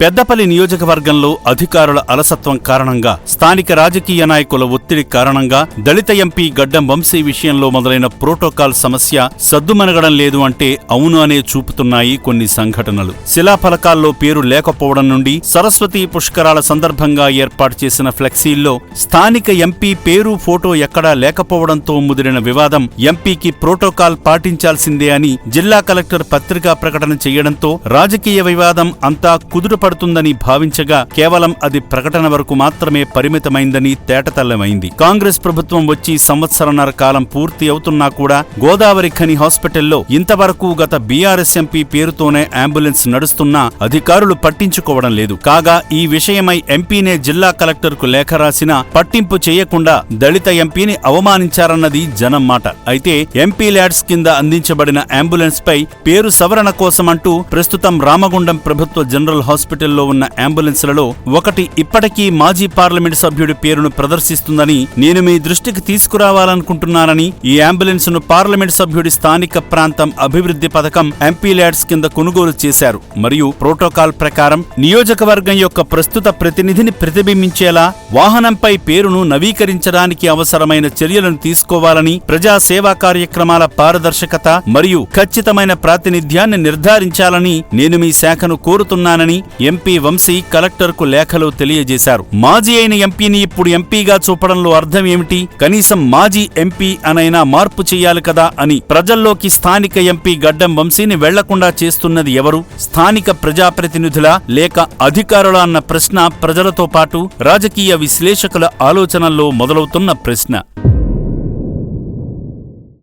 పెద్దపల్లి నియోజకవర్గంలో అధికారుల అలసత్వం కారణంగా, స్థానిక రాజకీయ నాయకుల ఒత్తిడి కారణంగా దళిత ఎంపీ గడ్డం వంశీ విషయంలో మొదలైన ప్రోటోకాల్ సమస్య సద్దుమణగడం లేదు అంటే అవును అనే చూపుతున్నాయి కొన్ని సంఘటనలు. శిలాఫలకాల్లో పేరు లేకపోవడం నుండి సరస్వతీ పుష్కరాల సందర్భంగా ఏర్పాటు చేసిన ఫ్లెక్సీల్లో స్థానిక ఎంపీ పేరు, ఫోటో ఎక్కడా లేకపోవడంతో ముదిరిన వివాదం ఎంపీకి ప్రోటోకాల్ పాటించాల్సిందే అని జిల్లా కలెక్టర్ పత్రికా ప్రకటన చేయడంతో రాజకీయ వివాదం అంతా కుదుటపడుతుందని భావించగా కేవలం అది ప్రకటన వరకు మాత్రమే పరిమితమైందని తేటతెల్లమైంది. కాంగ్రెస్ ప్రభుత్వం వచ్చి సంవత్సరన్నర కాలం పూర్తి అవుతున్నా కూడా గోదావరి ఖని హాస్పిటల్లో ఇంతవరకు గత బీఆర్ఎస్ ఎంపీ పేరుతోనే అంబులెన్స్ నడుస్తున్నా అధికారులు పట్టించుకోవడం లేదు. కాగా ఈ విషయమై ఎంపీనే జిల్లా కలెక్టర్కు లేఖ రాసినా పట్టింపు చేయకుండా దళిత ఎంపీని అవమానించారన్నది జనం మాట. అయితే ఎంపీ ల్యాడ్స్ కింద అందించబడిన అంబులెన్స్ పై పేరు సవరణ కోసమంటూ ప్రస్తుతం రామగుండం ప్రభుత్వ జనరల్ హాస్పిటల్లో ఉన్న అంబులెన్స్లలో ఒకటి ఇప్పటికీ మాజీ పార్లమెంట్ సభ్యుడి పేరును ప్రదర్శిస్తుందని నేను మీ దృష్టికి తీసుకురావాలనుకుంటున్నానని, ఈ అంబులెన్స్ ను పార్లమెంట్ సభ్యుడి స్థానిక ప్రాంతం అభివృద్ధి పథకం ఎంపీ ల్యాడ్స్ కింద కొనుగోలు చేశారు. మరియు ప్రోటోకాల్ ప్రకారం నియోజకవర్గం యొక్క ప్రస్తుత ప్రతినిధిని ప్రతిబింబించేలా వాహనంపై పేరును నవీకరించడానికి అవసరమైన చర్యలను తీసుకోవాలని, ప్రజా సేవా కార్యక్రమాల పారదర్శకత మరియు ఖచ్చితమైన ప్రాతినిధ్యాన్ని నిర్ధారించాలని నేను మీ శాఖను కోరుతున్నానని ఎంపీ వంశీ కలెక్టర్కు లేఖలో తెలియజేశారు. మాజీ అయిన ఎంపీని ఇప్పుడు ఎంపీగా చూపడంలో అర్థం ఏమిటి? కనీసం మాజీ ఎంపీ అనైనా మార్పు చెయ్యాలి కదా అని ప్రజల్లోకి స్థానిక ఎంపీ గడ్డం వంశీని వెళ్లకుండా చేస్తున్నది ఎవరు? స్థానిక ప్రజాప్రతినిధులా లేక అధికారులా అన్న ప్రశ్న ప్రజలతో పాటు రాజకీయ విశ్లేషకుల ఆలోచనల్లో మొదలవుతున్న ప్రశ్న.